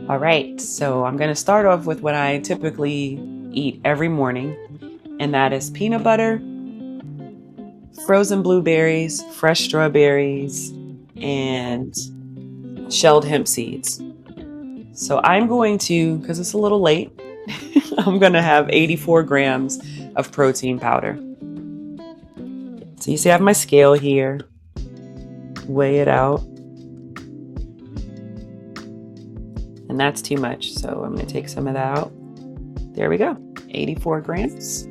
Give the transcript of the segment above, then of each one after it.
All right, so I'm going to start off with what I typically eat every morning, and that is peanut butter, frozen blueberries, fresh strawberries, and shelled hemp seeds. So I'm going to, because it's a little late, I'm going to have 84 grams of protein powder. So you see I have my scale here, weigh it out. And that's too much, so I'm going to take some of that out. There we go, 84 grams.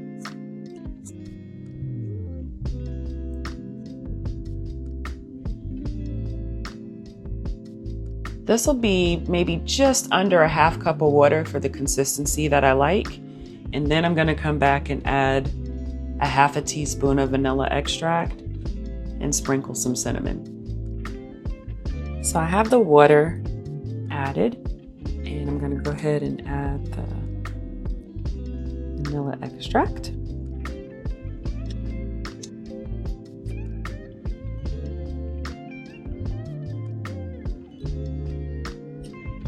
This will be maybe just under a half cup of water for the consistency that I like. And then I'm going to come back and add a half a teaspoon of vanilla extract and sprinkle some cinnamon. So I have the water added, and I'm going to go ahead and add the vanilla extract.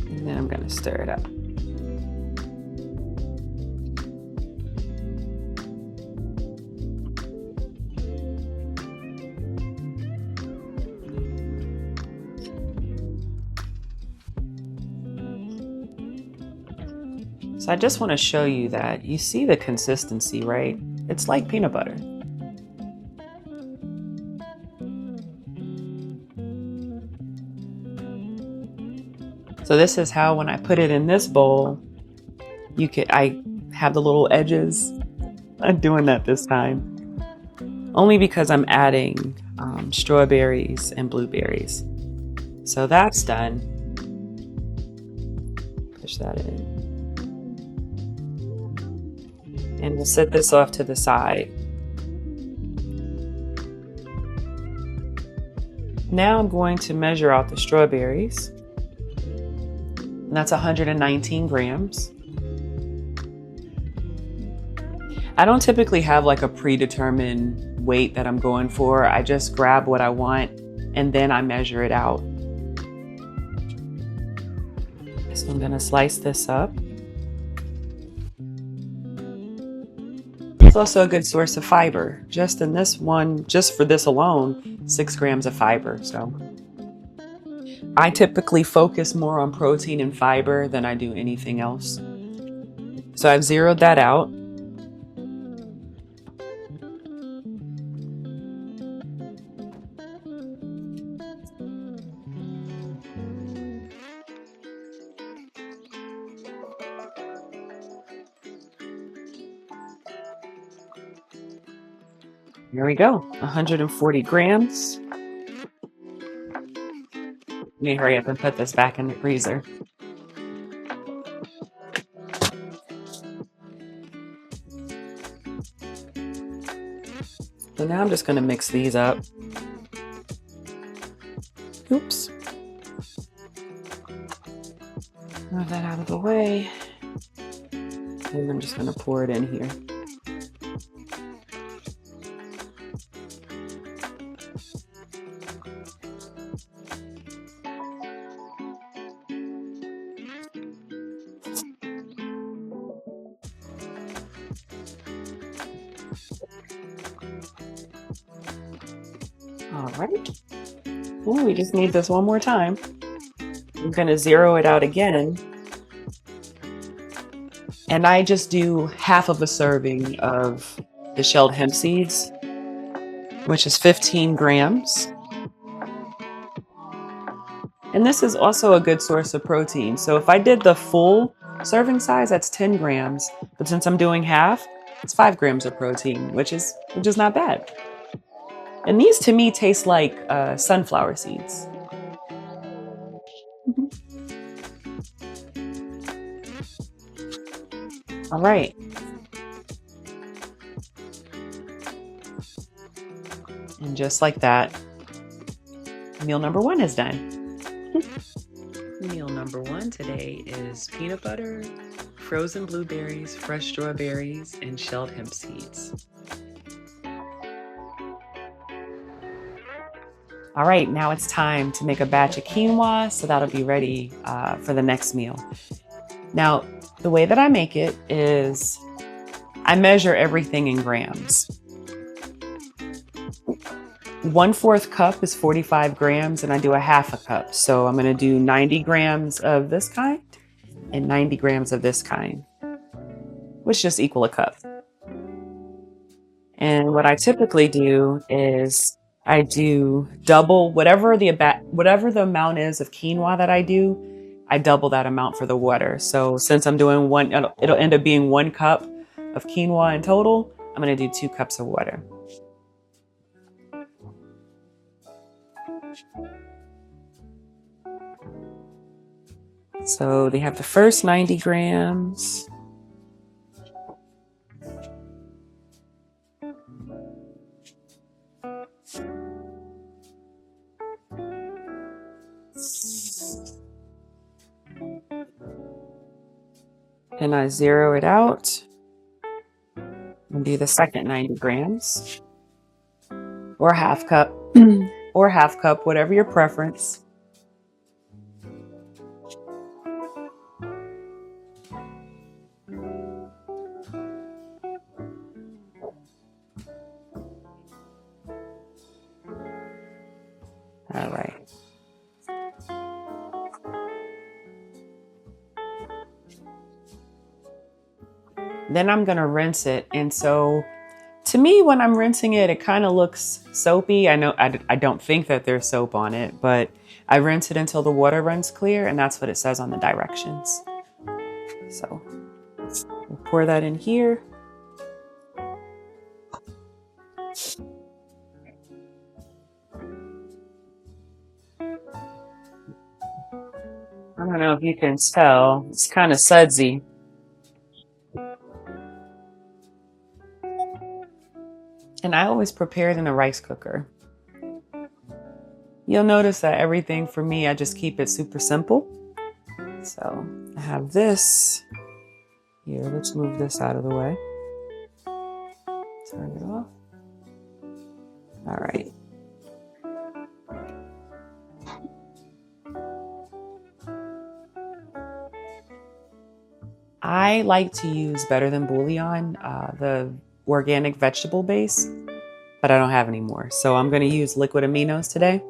And then I'm going to stir it up. So I just want to show you that you see the consistency, right? It's like peanut butter. So this is how, when I put it in this bowl, I have the little edges. I'm doing that this time, only because I'm adding strawberries and blueberries. So that's done. Push that in. And we'll set this off to the side. Now I'm going to measure out the strawberries. And that's 119 grams. I don't typically have like a predetermined weight that I'm going for. I just grab what I want and then I measure it out. So I'm going to slice this up. It's also a good source of fiber. Just in this one, just for this alone, 6 grams of fiber. So I typically focus more on protein and fiber than I do anything else. So I've zeroed that out. Here we go, 140 grams. Let me hurry up and put this back in the freezer. So now I'm just going to mix these up. Oops. Move that out of the way. And I'm just going to pour it in here. All right. Well, we just need this one more time. I'm going to zero it out again. And I just do half of a serving of the shelled hemp seeds, which is 15 grams. And this is also a good source of protein. So if I did the full serving size, that's 10 grams. But since I'm doing half, it's 5 grams of protein, which is not bad. And these to me taste like sunflower seeds. All right. And just like that, meal number 1 is done. Meal number 1 today is peanut butter, frozen blueberries, fresh strawberries, and shelled hemp seeds. All right, now it's time to make a batch of quinoa, so that'll be ready for the next meal. Now, the way that I make it is I measure everything in grams. 1/4 cup is 45 grams, and I do a 1/2 cup. So I'm going to do 90 grams of this kind and 90 grams of this kind, which just equal a cup. And what I typically do is I do double whatever the amount is of quinoa that I do. I double that amount for the water. So since I'm doing one, it'll end up being 1 cup of quinoa in total. I'm going to do 2 cups of water. So they have the first 90 grams. And I zero it out and do the second 90 grams or 1/2 cup or 1/2 cup, whatever your preference. All right. Then I'm going to rinse it. And so to me, when I'm rinsing it, it kind of looks soapy. I know I don't think that there's soap on it, but I rinse it until the water runs clear, and that's what it says on the directions. So we'll pour that in here. I don't know if you can tell, it's kind of sudsy. And I always prepare it in a rice cooker. You'll notice that everything for me, I just keep it super simple. So I have this here. Let's move this out of the way. Turn it off. All right. I like to use Better Than Bouillon, the organic vegetable base, but I don't have any more. So I'm going to use liquid aminos today.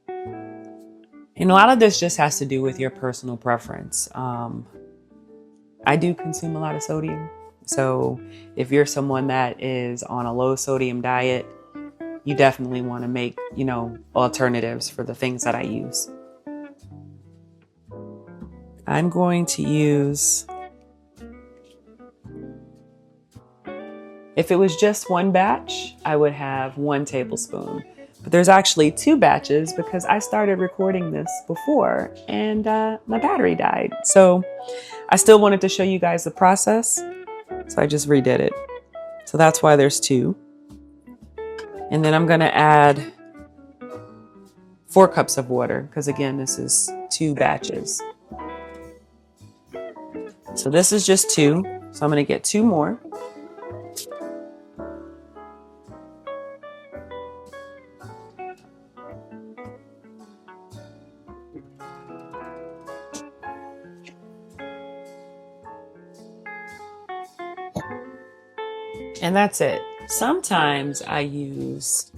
And a lot of this just has to do with your personal preference. I do consume a lot of sodium. So if you're someone that is on a low sodium diet, you definitely want to make, alternatives for the things that I use. I'm going to use, if it was just one batch, I would have 1 tablespoon. But there's actually 2 batches because I started recording this before and my battery died. So I still wanted to show you guys the process. So I just redid it. So that's why there's 2. And then I'm going to add 4 cups of water because again, this is 2 batches. So this is just 2. So I'm going to get 2 more. And that's it. Sometimes I use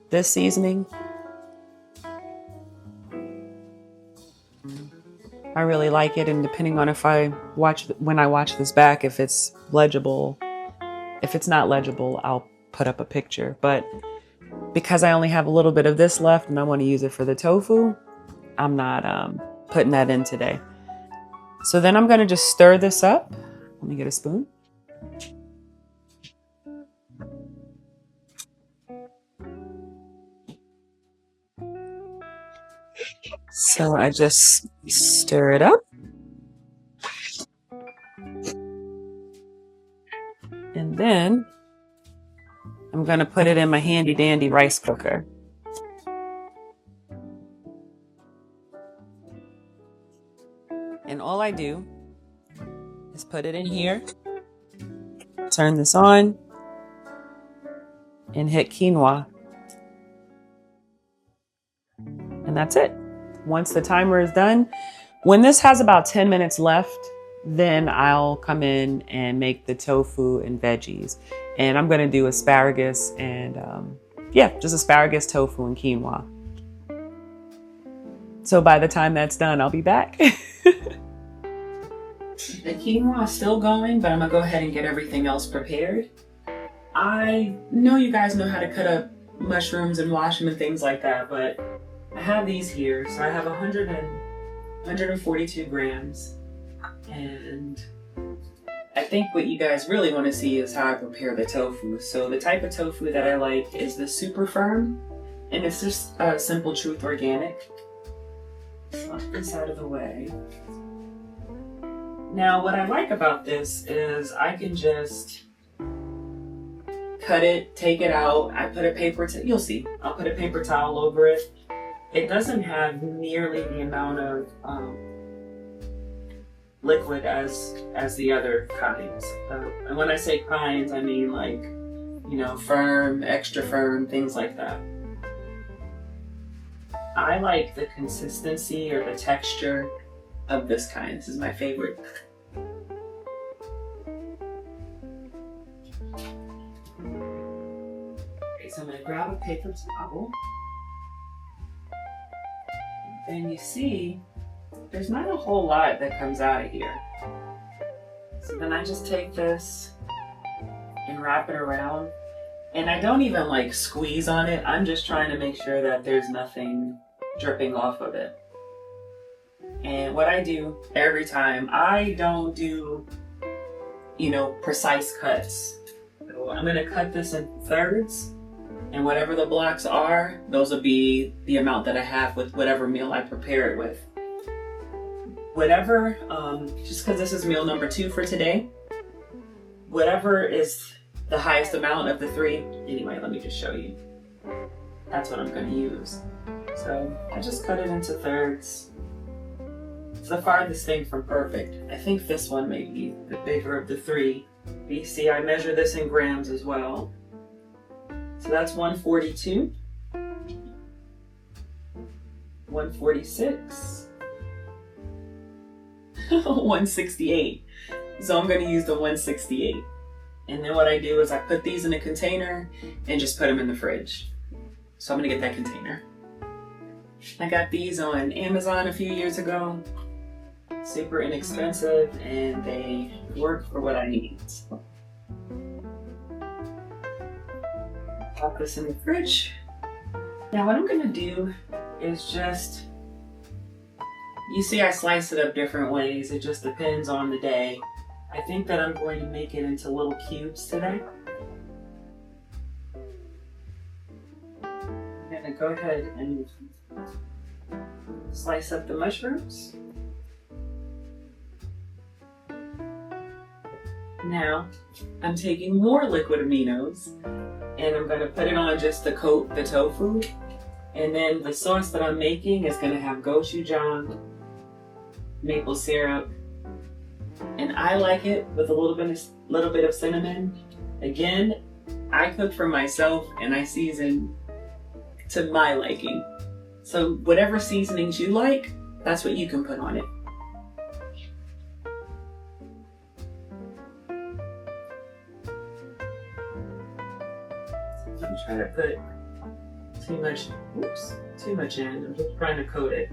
this seasoning. I really like it, and depending on when I watch this back, if it's legible. If it's not legible, I'll put up a picture. But because I only have a little bit of this left and I want to use it for the tofu, I'm not putting that in today. So then I'm going to just stir this up. Let me get a spoon. So I just stir it up. And then I'm going to put it in my handy dandy rice cooker. And all I do is put it in here, turn this on, and hit quinoa. that's it. Once the timer is done, when this has about 10 minutes left, then I'll come in and make the tofu and veggies. And I'm gonna do asparagus and just asparagus, tofu, and quinoa. So by the time that's done, I'll be back. The quinoa is still going, but I'm gonna go ahead and get everything else prepared. I know you guys know how to cut up mushrooms and wash them and things like that, but I have these here. So I have 142 grams. And I think what you guys really want to see is how I prepare the tofu. So the type of tofu that I like is the super firm, and it's just Simple Truth organic. Flop this out of the way. Now what I like about this is I can just cut it, take it out. I put a paper towel, you'll see, I'll put a paper towel over it. It doesn't have nearly the amount of liquid as the other kinds. And when I say kinds, I mean like, firm, extra firm, things like that. I like the consistency or the texture of this kind. This is my favorite. Okay, so I'm gonna grab a paper towel. And you see, there's not a whole lot that comes out of here. So then I just take this and wrap it around. And I don't even like squeeze on it. I'm just trying to make sure that there's nothing dripping off of it. And what I do every time, I don't do, precise cuts. So I'm gonna cut this in thirds. And whatever the blocks are, those will be the amount that I have with whatever meal I prepare it with. Whatever, just because this is meal number 2 for today, whatever is the highest amount of the 3, anyway, let me just show you. That's what I'm gonna use. So I just cut it into thirds. It's the farthest thing from perfect. I think this one may be the bigger of the 3. But you see, I measure this in grams as well. So that's 142, 146, 168. So I'm going to use the 168. And then what I do is I put these in a container and just put them in the fridge. So I'm going to get that container. I got these on Amazon a few years ago. Super inexpensive, and they work for what I need. Pop this in the fridge. Now what I'm gonna do is just, you see I slice it up different ways. It just depends on the day. I think that I'm going to make it into little cubes today. I'm gonna go ahead and slice up the mushrooms. Now I'm taking more liquid aminos, and I'm going to put it on just to coat the tofu. And then the sauce that I'm making is going to have gochujang, maple syrup, and I like it with a little bit of cinnamon. Again, I cook for myself and I season to my liking. So whatever seasonings you like, that's what you can put on it. I'm trying to put too much in. I'm just trying to coat it.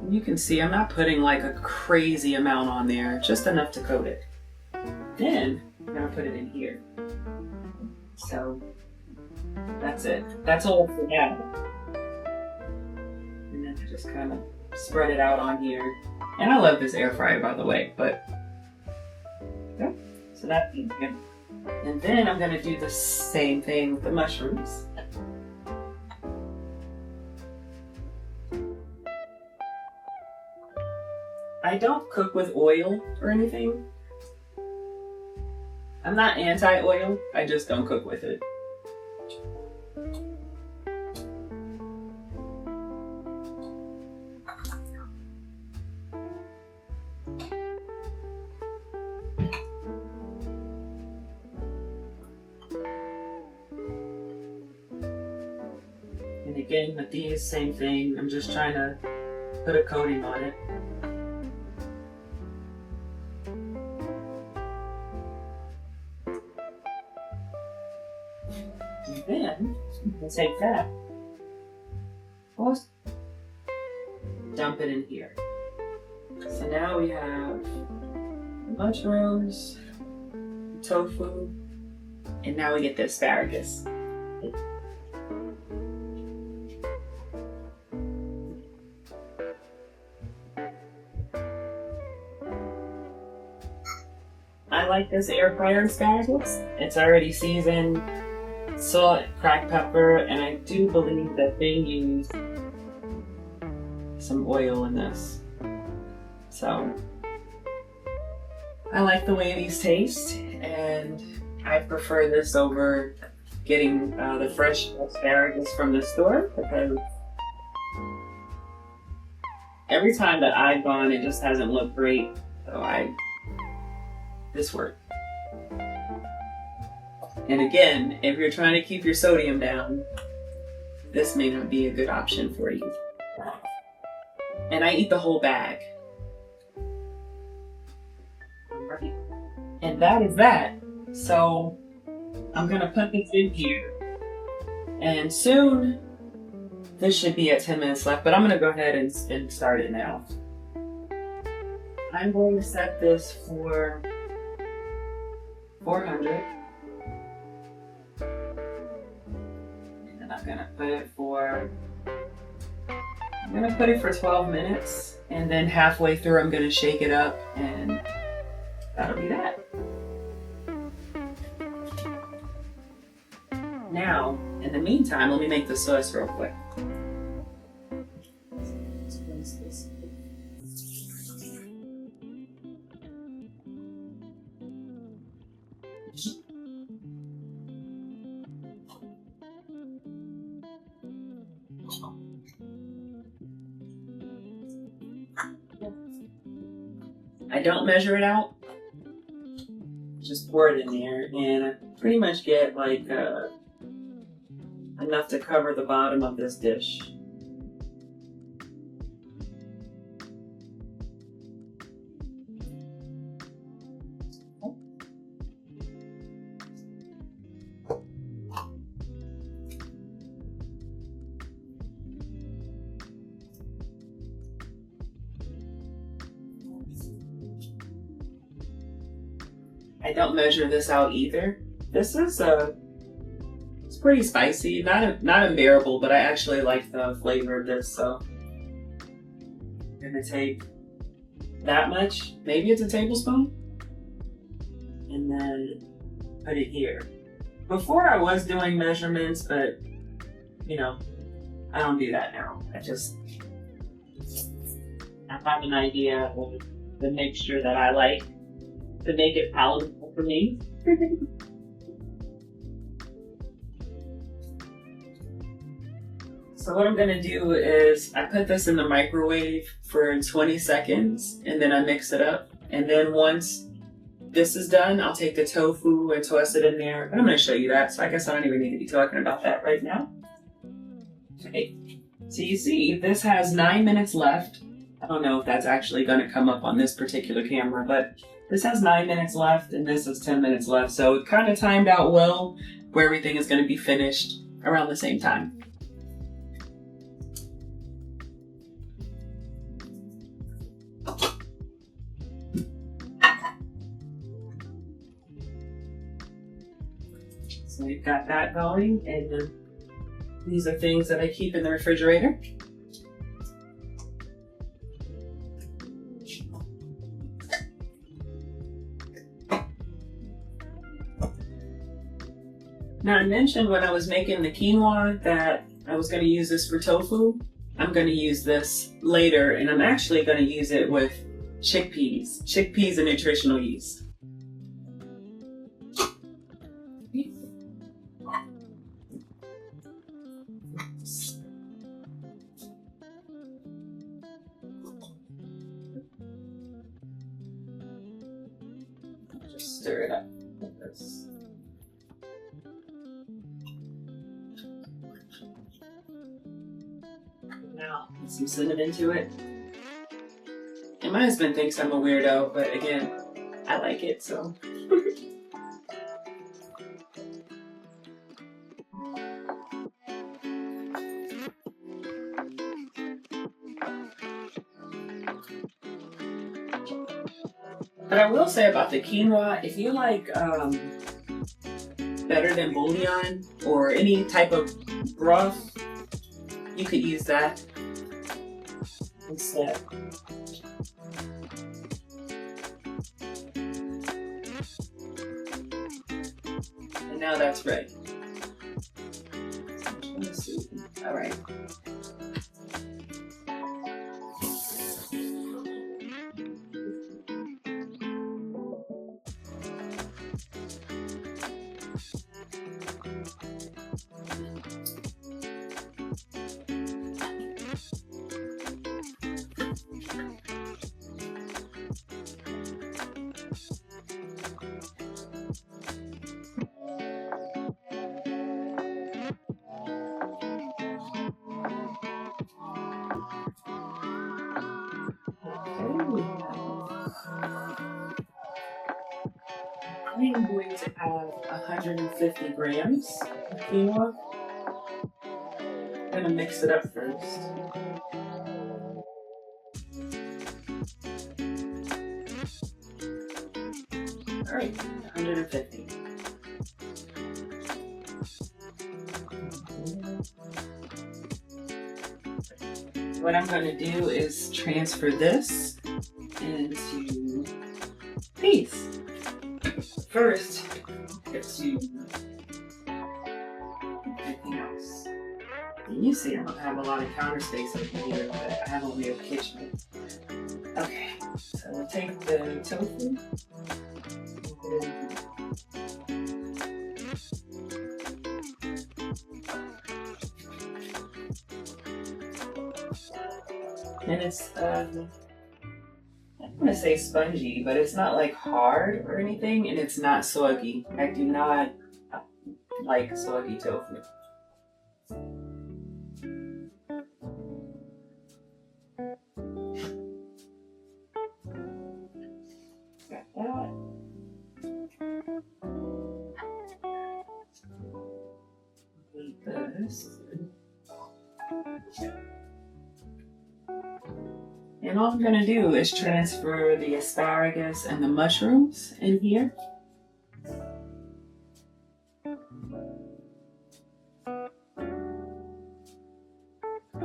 You can see I'm not putting like a crazy amount on there, just enough to coat it. Then I'm gonna put it in here. So that's it. That's all for now. And then I just kind of spread it out on here. And I love this air fryer, by the way, but yeah. So that's good. And then I'm gonna do the same thing with the mushrooms. I don't cook with oil or anything. I'm not anti-oil, I just don't cook with it. Again, with these, same thing. I'm just trying to put a coating on it. And then we'll take that, dump it in here. So now we have mushrooms, tofu, and now we get the asparagus. I like this air fryer asparagus. It's already seasoned, salt, cracked pepper, and I do believe that they use some oil in this. So I like the way these taste, and I prefer this over getting the fresh asparagus from the store, because every time that I've gone, it just hasn't looked great. So this worked. And again, if you're trying to keep your sodium down, this may not be a good option for you. And I eat the whole bag. And that is that. So I'm gonna put this in here. And soon, this should be at 10 minutes left, but I'm gonna go ahead and start it now. I'm going to set this for 400. And then I'm gonna put it for 12 minutes. And then halfway through, I'm gonna shake it up, and that'll be that. Now, in the meantime, let me make the sauce real quick. I don't measure it out, just pour it in there, and I pretty much get like enough to cover the bottom of this dish. I don't measure this out either. This is it's pretty spicy, not unbearable, but I actually like the flavor of this, so I'm gonna take that much, maybe it's a tablespoon, and then put it here. Before I was doing measurements, but you know, I don't do that now. I have an idea of the mixture that I like to make it palatable for me. So what I'm gonna do is I put this in the microwave for 20 seconds, and then I mix it up. And then once this is done, I'll take the tofu and toss it in there. But I'm gonna show you that, so I guess I don't even need to be talking about that right now. Okay, so you see this has 9 minutes left. I don't know if that's actually gonna come up on this particular camera, but this has 9 minutes left and this has 10 minutes left. So it kind of timed out well where everything is gonna be finished around the same time. So we've got that going, and these are things that I keep in the refrigerator. Now I mentioned when I was making the quinoa that I was going to use this for tofu. I'm going to use this later, and I'm actually going to use it with chickpeas. Chickpeas and nutritional yeast. Just stir it up like this. oatmeal and some cinnamon to it. And my husband thinks I'm a weirdo, but again, I like it, so. But I will say about the quinoa, if you like better than bouillon or any type of broth, you could use that instead. And now that's ready. Let's see. All right. I'm going to have 150 grams of quinoa. I'm going to mix it up first. All right, 150. What I'm going to do is transfer this into these. First, get to everything else. And you see I don't have a lot of counter space over here, but I have only a kitchen. Okay, so we'll take the tofu. And it's, I'm gonna say spongy, but it's not like hard or anything, and it's not soggy. I do not like soggy tofu. Got that. Like this. And all I'm going to do is transfer the asparagus and the mushrooms in here. I'll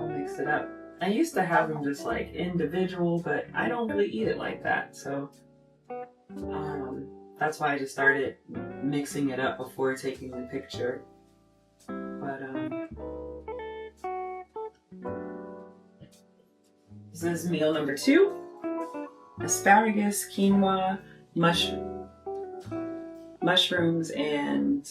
mix it up. I used to have them just like individual, but I don't really eat it like that. So that's why I just started mixing it up before taking the picture. But this is meal number 2. Asparagus, quinoa, mushrooms, and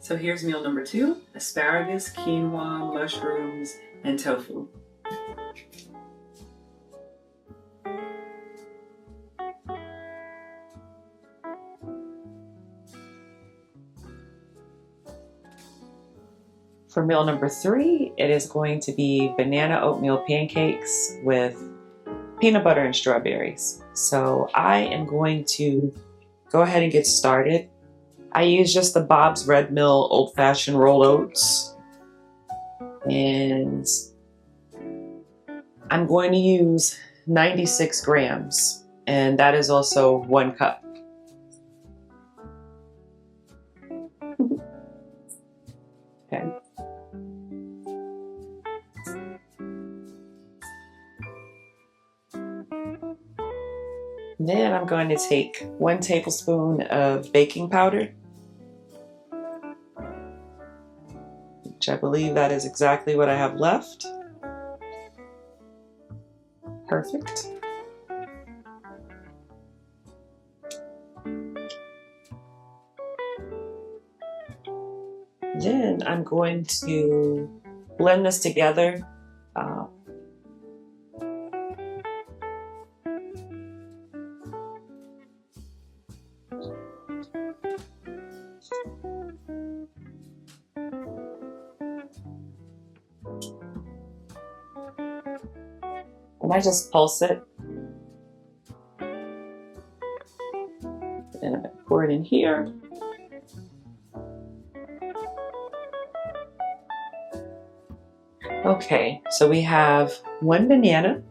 so here's meal number 2. Asparagus, quinoa, mushrooms, and tofu. For meal number 3, it is going to be banana oatmeal pancakes with peanut butter and strawberries. So I am going to go ahead and get started. I use just the Bob's Red Mill old-fashioned rolled oats. And I'm going to use 96 grams. And that is also 1 cup. Okay. Then I'm going to take 1 tablespoon of baking powder, which I believe that is exactly what I have left. Perfect. Then I'm going to blend this together. And I just pulse it. And I'm gonna pour it in here. Okay, so we have 1 banana.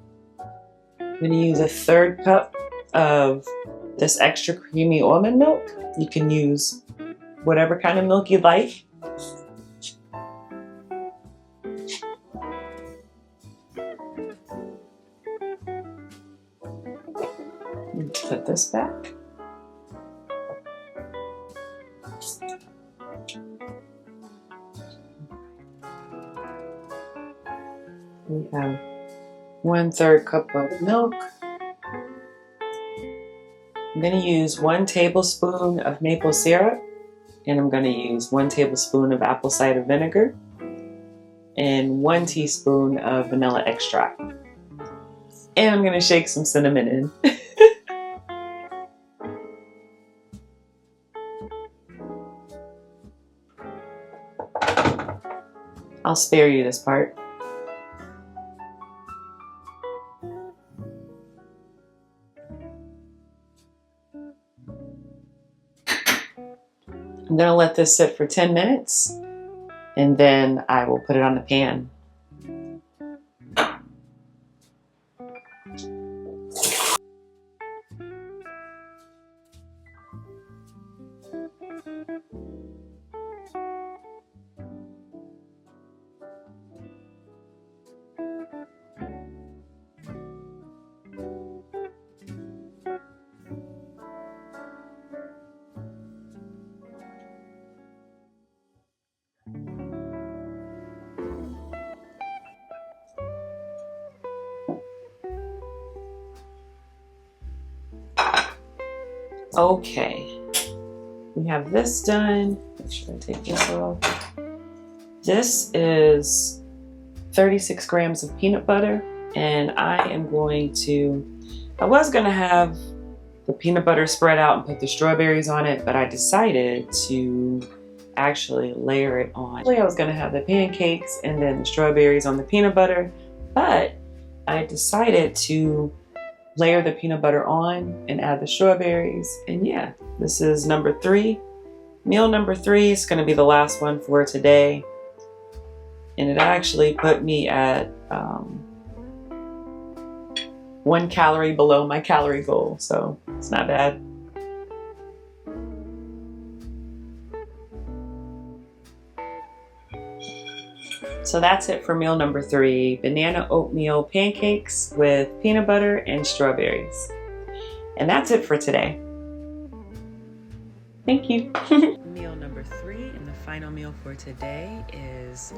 I'm gonna use a 1/3 cup of this extra creamy almond milk. You can use whatever kind of milk you like. Put this back. We have 1/3 cup of milk. I'm going to use 1 tablespoon of maple syrup, and I'm going to use 1 tablespoon of apple cider vinegar and 1 teaspoon of vanilla extract. And I'm going to shake some cinnamon in. I'll spare you this part. I'm going to let this sit for 10 minutes and then I will put it on the pan. Okay, we have this done. Make sure I take this off. This is 36 grams of peanut butter, and I was gonna have the peanut butter spread out and put the strawberries on it, but I decided to actually layer it on. Actually, I was gonna have the pancakes and then the strawberries on the peanut butter, but I decided to layer the peanut butter on and add the strawberries. And yeah, this is number 3. Meal number 3 is going to be the last one for today. And it actually put me at 1 calorie below my calorie goal. So it's not bad. So that's it for meal number 3, banana oatmeal pancakes with peanut butter and strawberries. And that's it for today. Thank you. Meal number 3 and the final meal for today is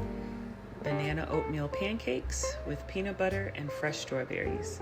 banana oatmeal pancakes with peanut butter and fresh strawberries.